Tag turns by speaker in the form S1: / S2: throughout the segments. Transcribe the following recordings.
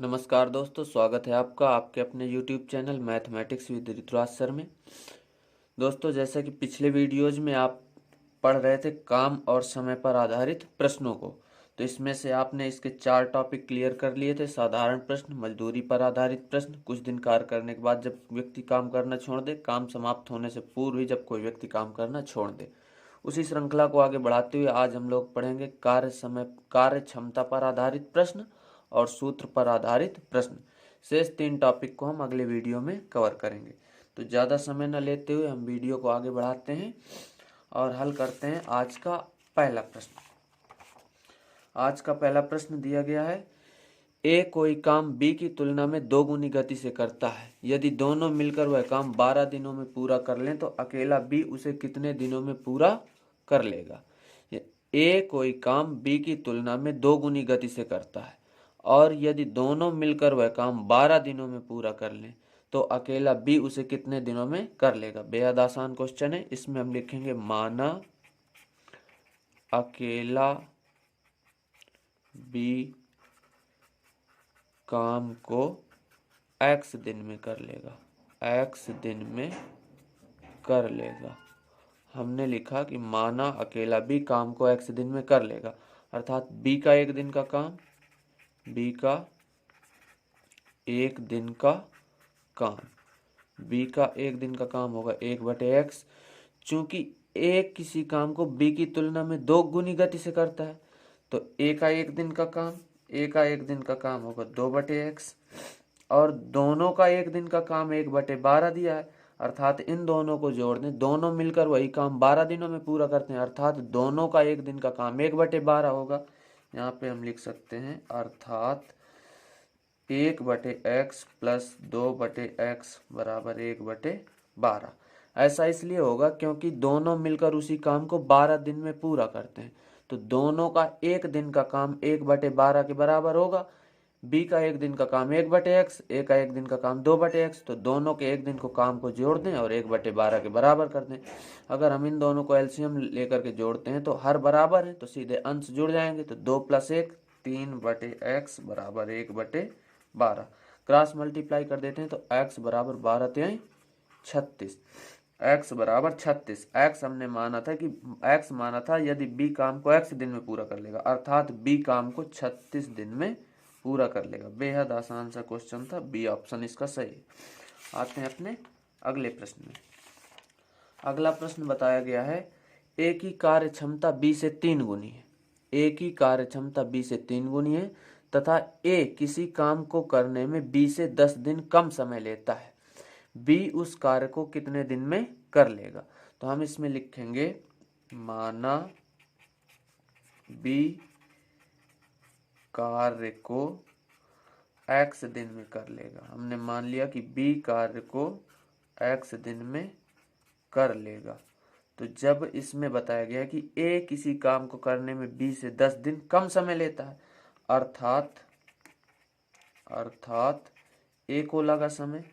S1: नमस्कार दोस्तों, स्वागत है आपका आपके अपने YouTube channel mathematics with Rituraj sir में। दोस्तों, जैसा कि पिछले वीडियोज में आप पढ़ रहे थे काम और समय पर आधारित प्रश्नों को, तो इसमें से आपने इसके 4 टॉपिक क्लियर कर लिए थे। साधारण प्रश्न, मजदूरी पर आधारित प्रश्न, कुछ दिन कार्य करने के बाद जब व्यक्ति काम करना छोड़ दे, काम समाप्त होने से पूर्व ही जब कोई व्यक्ति काम करना छोड़ दे। उसी श्रृंखला को आगे बढ़ाते हुए आज हम लोग पढ़ेंगे कार्य क्षमता पर आधारित प्रश्न और सूत्र पर आधारित प्रश्न। शेष 3 टॉपिक को हम अगले वीडियो में कवर करेंगे। तो ज़्यादा समय न लेते हुए हम वीडियो को आगे बढ़ाते हैं और हल करते हैं आज का पहला प्रश्न। आज का पहला प्रश्न दिया गया है, ए कोई काम बी की तुलना में 2 गुनी गति से करता है। यदि दोनों मिलकर वह काम 12 दिनों में पूरा कर लें तो अकेला बी उसे कितने दिनों में पूरा कर लेगा। ए कोई काम बी की तुलना में 2 गुनी गति से करता है और यदि दोनों मिलकर वह काम 12 दिनों में पूरा कर लें तो अकेला बी उसे कितने दिनों में कर लेगा। बेहद आसान क्वेश्चन है। इसमें हम लिखेंगे माना अकेला बी काम को x दिन में कर लेगा, x दिन में कर लेगा। हमने लिखा कि माना अकेला बी काम को x दिन में कर लेगा, अर्थात बी का 1 दिन का काम, बी का 1 दिन का काम, बी का 1 दिन का काम होगा 1/x। चूंकि ए किसी काम को बी की तुलना में 2 गुनी गति से करता है तो ए का 1 दिन का काम, ए का 1 दिन का काम होगा 2/x और दोनों का 1 दिन का काम 1/12 दिया है, अर्थात इन दोनों को जोड़ दें, दोनों मिलकर वही काम 12 दिनों में पूरा करते हैं, अर्थात दोनों का 1 दिन का काम 1/12 होगा। यहाँ पे हम लिख सकते हैं अर्थात 1/x प्लस 2/x बराबर 1/12। ऐसा इसलिए होगा क्योंकि दोनों मिलकर उसी काम को 12 दिन में पूरा करते हैं, तो दोनों का 1 दिन का काम 1/12 के बराबर होगा। बी का 1 दिन का काम 1/x, ए का 1 दिन का काम 2/x, तो दोनों के 1 दिन को काम को जोड़ दें और 1/12 के बराबर कर दें। अगर हम इन दोनों को एलसीएम लेकर के जोड़ते हैं तो हर बराबर है, तो सीधे अंश जुड़ जाएंगे, तो 2 + 1 3/x बराबर 1/12। क्रॉस मल्टीप्लाई कर देते हैं तो x बराबर 12 × 36, x बराबर 36। x हमने माना था कि x माना था यदि b काम को x दिन में पूरा कर लेगा, अर्थात b काम को 36 दिन में पूरा कर लेगा। बेहद आसान सा क्वेश्चन था, बी ऑप्शन इसका सही है। आते हैं अपने अगले प्रश्न में। अगला प्रश्न बताया गया है, ए की कार्य क्षमता बी से 3 गुनी है। ए की कार्य क्षमता बी से 3 गुनी है तथा ए किसी काम को करने में बी से 10 दिन कम समय लेता है। बी उस कार्य को कितने दिन में कर लेगा। तो हम इसमें लिखेंगे माना बी कार्य को x दिन में कर लेगा। हमने मान लिया कि b कार्य को x दिन में कर लेगा, तो जब इसमें बताया गया कि a किसी काम को करने में b से 10 दिन कम समय लेता है, अर्थात a को लगा समय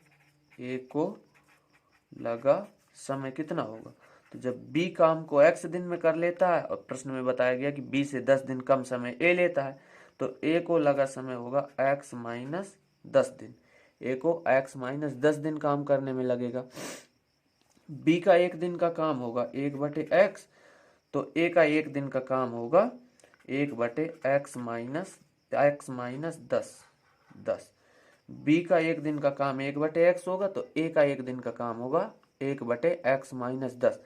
S1: कितना होगा। तो जब b काम को x दिन में कर लेता है और प्रश्न में बताया गया कि b से 10 दिन कम समय a लेता है, तो a को लगा समय होगा x - 10 दिन। a को x - 10 दिन काम करने में लगेगा। b का 1 दिन का काम होगा 1/x, तो a का 1 दिन का काम होगा 1/x - 10। b का 1 दिन का काम 1/x होगा, तो a का 1 दिन का काम होगा 1/x - 10।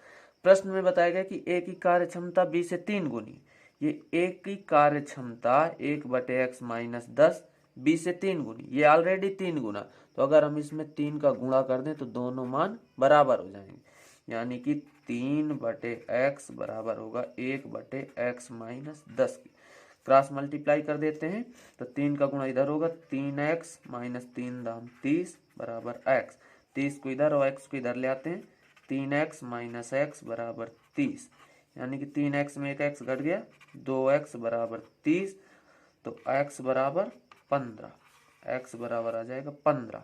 S1: प्रश्न में बताया गया कि a की कार्य क्षमता b से 3 गुनी। ये a की कार्य क्षमता 1/x - 10 b से 3 गुनी, ये ऑलरेडी 3 गुना, तो अगर हम इसमें 3 का गुणा कर दें तो दोनों मान बराबर हो जाएंगे, यानी कि 3/x बराबर होगा 1/x - 10 की। क्रॉस मल्टीप्लाई कर देते हैं तो 3 का गुणा इधर होगा, 3x - 3 दाम 30 बराबर x। 30 को इधर और x को इधर ले आते हैं, 3x - x बराबर 30, यानी कि 3x में एक x घट गया, 2x बराबर 30, तो x बराबर 15, x बराबर आ जाएगा 15,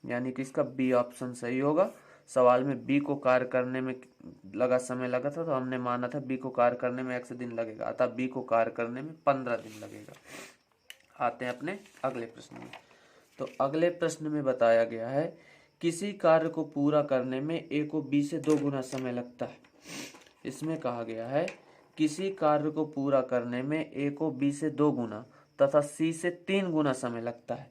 S1: यानी कि इसका बी ऑप्शन सही होगा। सवाल में बी को कार्य करने में समय लगा था, तो हमने माना था बी को कार्य करने में x दिन लगेगा, अतः बी को कार्य करने में 15 दिन लगेगा। आते हैं अपने अगले प्रश्न में। तो अगले प्रश्न में बताया गया है किसी कार्य को पूरा करने में ए को बी से 2 गुना समय लगता है। इसमें कहा गया है किसी कार्य को पूरा करने में ए को बी से 2 गुना तथा सी से 3 गुना समय लगता है।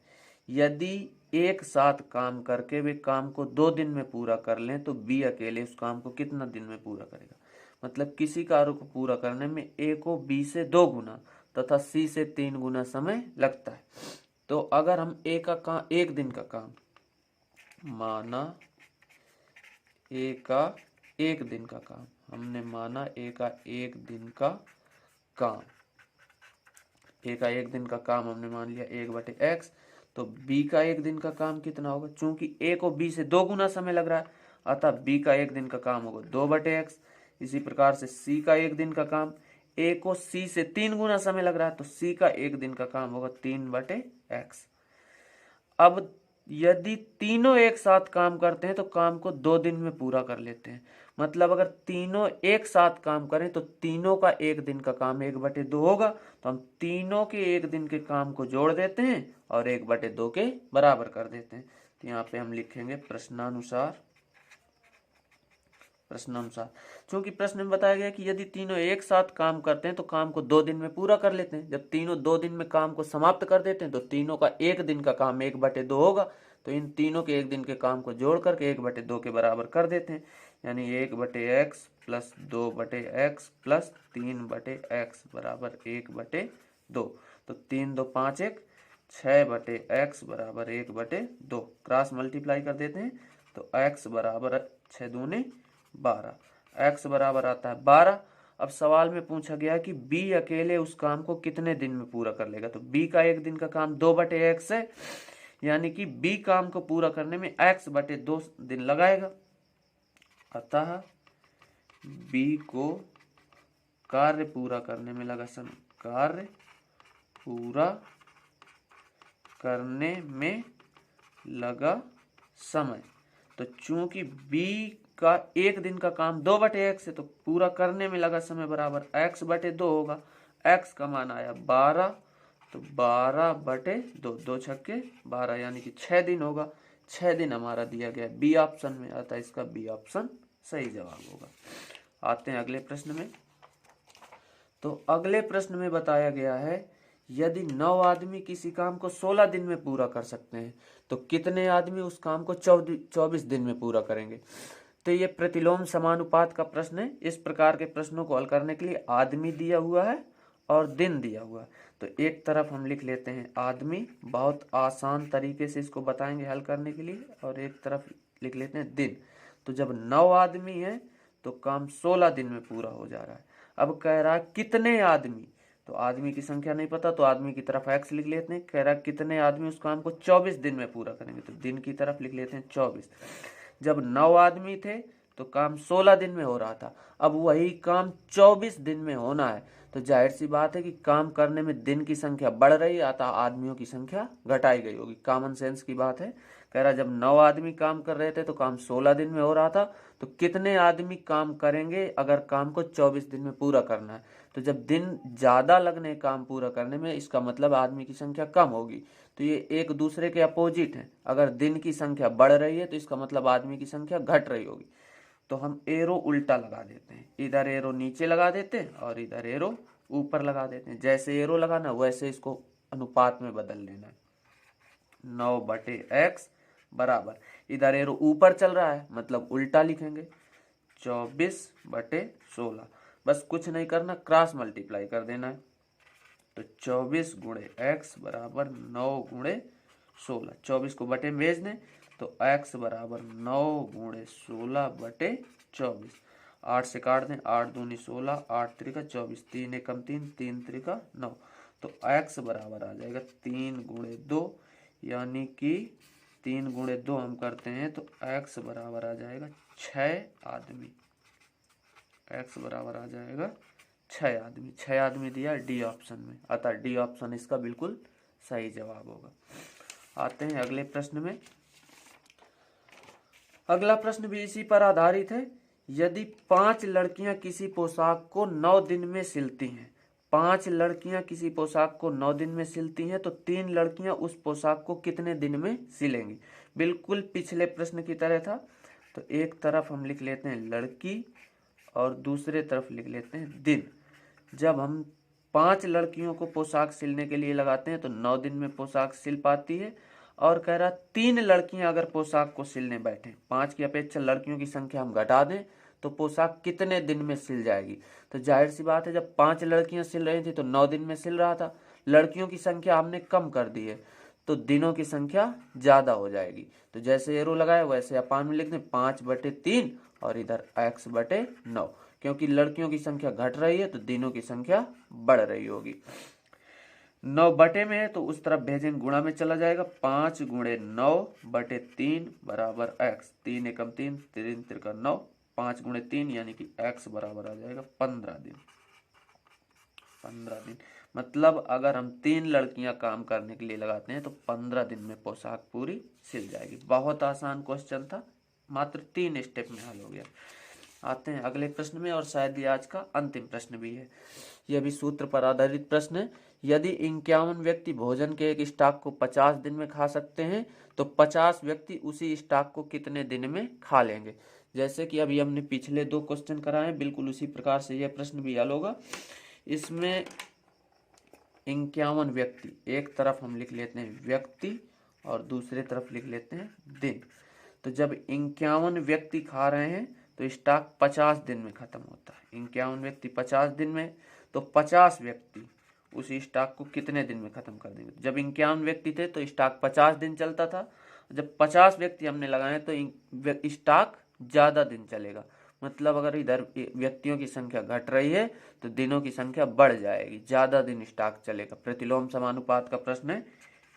S1: यदि एक साथ काम करके वे काम को 2 दिन में पूरा कर लें तो बी अकेले उस काम को कितना दिन में पूरा करेगा। मतलब किसी कार्य को पूरा करने में ए को बी से 2 गुना तथा सी से 3 गुना समय लगता है। तो अगर हम ए का काम 1 दिन का काम माना, ए का 1 दिन का काम हमने माना, ए का 1 दिन का काम, ए का 1 दिन का काम हमने मान लिया 1/x। तो बी का 1 दिन का काम कितना होगा, चूंकि ए को बी से 2 गुना समय लग रहा है अतः बी का 1 दिन का काम होगा 2/x। इसी प्रकार से सी का 1 दिन का काम, ए को सी से 3 गुना समय लग रहा है तो सी का 1 दिन का काम होगा 3/x। अब यदि तीनों एक साथ काम करते हैं तो काम को 2 दिन में पूरा कर लेते हैं। मतलब अगर तीनों एक साथ काम करें तो तीनों का 1 दिन का काम 1/2 होगा। तो हम तीनों के 1 दिन के काम को जोड़ देते हैं और 1/2 के बराबर कर देते हैं। तो यहाँ पे हम लिखेंगे प्रश्नानुसार। क्योंकि प्रश्न में बताया गया कि यदि तीनों एक साथ काम करते हैं तो काम को 2 दिन में पूरा कर लेते हैं। जब तीनों 2 दिन में काम को समाप्त कर देते हैं तो तीनों का 1 दिन का काम 1/2 होगा। तो इन तीनों के 1 दिन के काम को जोड़ करके 1/2 के बराबर कर देते हैं। यानी 1/x plus 2/x plus 3/x बराबर 1/2। तो 3 2 5 1 6/x बराबर 1/2। क्रॉस मल्टीप्लाई कर देते हैं तो x बराबर 6 दूने 12, x बराबर आता है 12। अब सवाल में पूछा गया कि b अकेले उस काम को कितने दिन में पूरा कर लेगा। तो b का 1 दिन का काम 2/x है, यानी कि b काम को पूरा करने में x/2 दिन लगाएगा। अतः b को कार्य पूरा करने में लगा समय, कार्य पूरा करने में लगा समय। तो चूंकि b का 1 दिन का काम 2/x है तो पूरा करने में लगा समय बराबर x/2 होगा। x का मान आया 12, तो 12/2, 2 छक्के 12 यानी कि 6 दिन होगा। 6 दिन हमारा दिया गया बी ऑप्शन में, अतः इसका बी ऑप्शन सही जवाब होगा। आते हैं अगले प्रश्न में। तो अगले प्रश्न में बताया गया है यदि 9 आदमी किसी काम को 16 दिन में पूरा कर सकते हैं तो कितने आदमी उस काम को 24 दिन में पूरा करेंगे। तो ये प्रतिलोम समानुपात का प्रश्न है। इस प्रकार के प्रश्नों को हल करने के लिए आदमी दिया हुआ है और दिन दिया हुआ है। तो एक तरफ हम लिख लेते हैं आदमी, बहुत आसान तरीके से इसको बताएंगे हल करने के लिए, और एक तरफ लिख लेते हैं दिन। तो जब 9 आदमी है तो काम 16 दिन में पूरा हो जा रहा है। अब कह रहा है कितने आदमी, तो आदमी की संख्या नहीं पता तो आदमी की तरफ x लिख लेते हैं। कह रहा है कितने आदमी उस काम को 24 दिन में पूरा करेंगे, तो दिन की तरफ लिख लेते हैं 24। जब 9 आदमी थे तो काम 16 दिन में हो रहा था, अब वही काम 24 दिन में होना है। तो जाहिर सी बात है कि काम करने में दिन की संख्या बढ़ रही है, अतः आदमियों की संख्या घटाई गई होगी। कॉमन सेंस की बात है। कह रहा जब 9 आदमी काम कर रहे थे तो काम 16 दिन में हो रहा था, तो कितने आदमी काम करेंगे अगर काम को 24 दिन में पूरा करना है। तो जब दिन ज्यादा लगने काम पूरा करने में, इसका मतलब आदमी की संख्या कम होगी। तो ये एक दूसरे के अपोजिट हैं। अगर दिन की संख्या बढ़ रही है तो इसका मतलब आदमी की संख्या घट रही होगी। तो हम एरो उल्टा लगा देते हैं, इधर एरो नीचे लगा देते हैं और इधर एरो ऊपर लगा देते हैं। जैसे एरो लगाना वैसे इसको अनुपात में बदल लेना है। 9/x बराबर, इधर एरो ऊपर चल रहा है मतलब उल्टा लिखेंगे 24/16। बस कुछ नहीं करना, क्रॉस मल्टीप्लाई कर देना है। तो 24 गुणे x बराबर 9 गुणे 16। 24 को बटे में भेज दें तो x बराबर 9 गुणे 16/24। 8 से काट दें, 8 दूनी 16, 8 त्रिका 24, 3 एकम 3, 3 त्रिका 9। तो x बराबर आ जाएगा 3 गुणे 2, यानी कि 3 गुणे 2 हम करते हैं तो x बराबर आ जाएगा 6 आदमी। x बराबर आ जाएगा 6 आदमी। 6 आदमी दिया डी ऑप्शन में, अतः डी ऑप्शन इसका बिल्कुल सही जवाब होगा। आते हैं अगले प्रश्न में। अगला प्रश्न भी इसी पर आधारित है। यदि 5 लड़कियां किसी पोशाक को 9 दिन में सिलती हैं, 5 लड़कियां किसी पोशाक को 9 दिन में सिलती हैं तो 3 लड़कियां उस पोशाक को कितने दिन में सिलेंगी। बिल्कुल पिछले प्रश्न की तरह था। तो एक तरफ हम लिख लेते हैं लड़की और दूसरे तरफ लिख लेते हैं दिन। जब हम 5 लड़कियों को पोशाक सिलने के लिए लगाते हैं तो 9 दिन में पोशाक सिल पाती है। और कह रहा 3 लड़कियां अगर पोशाक को सिलने बैठे, 5 की अपेक्षा लड़कियों की संख्या हम घटा दें तो पोशाक कितने दिन में सिल जाएगी। तो जाहिर सी बात है, जब 5 लड़कियां सिल रही थी तो 9 दिन में सिल रहा था। लड़कियों की संख्या हमने कम कर दी है तो दिनों की संख्या ज्यादा हो जाएगी। तो जैसे एरो लगाए वैसे अपान में लिख दें 5/3 और इधर x/9, क्योंकि लड़कियों की संख्या घट रही है तो दिनों की संख्या बढ़ रही होगी। 9 बटे में है तो उस तरफ भेजेंगे, गुणा में चला जाएगा। 5 × 9/3 बराबर x। 3 एकम 3, 3 त्रिका 9, 5 × 3 यानी कि x बराबर आ जाएगा 15 दिन। 15 दिन मतलब अगर हम 3 लड़कियां काम करने के लिए लगाते हैं तो 15 दिन में पोशाक पूरी सिल जाएगी। बहुत आसान क्वेश्चन था, मात्र 3 स्टेप में हल हो गया। आते हैं अगले प्रश्न में, और शायद ये आज का अंतिम प्रश्न भी है। यह भी सूत्र पर आधारित प्रश्न है। यदि 51 व्यक्ति भोजन के एक स्टॉक को 50 दिन में खा सकते हैं तो 50 व्यक्ति उसी स्टॉक को कितने दिन में खा लेंगे। जैसे कि अभी हमने पिछले 2 क्वेश्चन कराए हैं, बिल्कुल उसी प्रकार से यह प्रश्न भी हल होगा। इसमें 51 व्यक्ति, एक तरफ हम लिख लेते हैं व्यक्ति और दूसरे तरफ लिख लेते हैं दिन। तो जब 51 व्यक्ति खा रहे हैं तो स्टॉक 50 दिन में खत्म होता है। 51 व्यक्ति 50 दिन में, तो 50 व्यक्ति उस स्टॉक को कितने दिन में खत्म कर देंगे। जब 51 व्यक्ति थे तो स्टॉक 50 दिन चलता था। जब 50 व्यक्ति हमने लगाए तो स्टॉक ज्यादा दिन चलेगा। मतलब अगर इधर व्यक्तियों की संख्या घट रही है तो दिनों की संख्या बढ़ जाएगी, ज्यादा दिन स्टॉक चलेगा। प्रतिलोम समानुपात का प्रश्न है।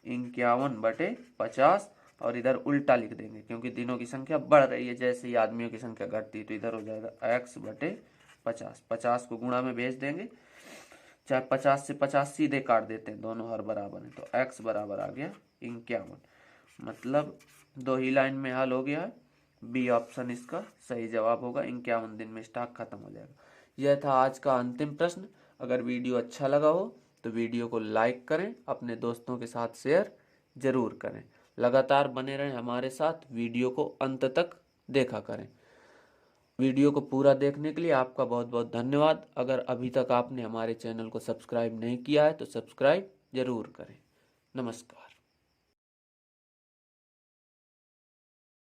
S1: 51/50 और इधर उल्टा लिख देंगे क्योंकि दिनों की संख्या बढ़ रही है। जैसे ही आदमियों की संख्या घटती है तो इधर हो जाएगा x/50। 50 को गुणा में भेज देंगे, चाहे 50 से 50 सीधे काट देते हैं, दोनों हर बराबर है तो x बराबर आ गया 51। मतलब 2 ही लाइन में हल हो गया है। बी ऑप्शन इसका सही जवाब होगा। 51 दिन में स्टॉक खत्म हो जाएगा। यह था आज का अंतिम प्रश्न। अगर वीडियो अच्छा लगा हो तो वीडियो को लाइक करें, अपने दोस्तों के साथ शेयर जरूर करें। लगातार बने रहें हमारे साथ, वीडियो को अंत तक देखा करें। वीडियो को पूरा देखने के लिए आपका बहुत बहुत धन्यवाद। अगर अभी तक आपने हमारे चैनल को सब्सक्राइब नहीं किया है तो सब्सक्राइब जरूर करें। नमस्कार।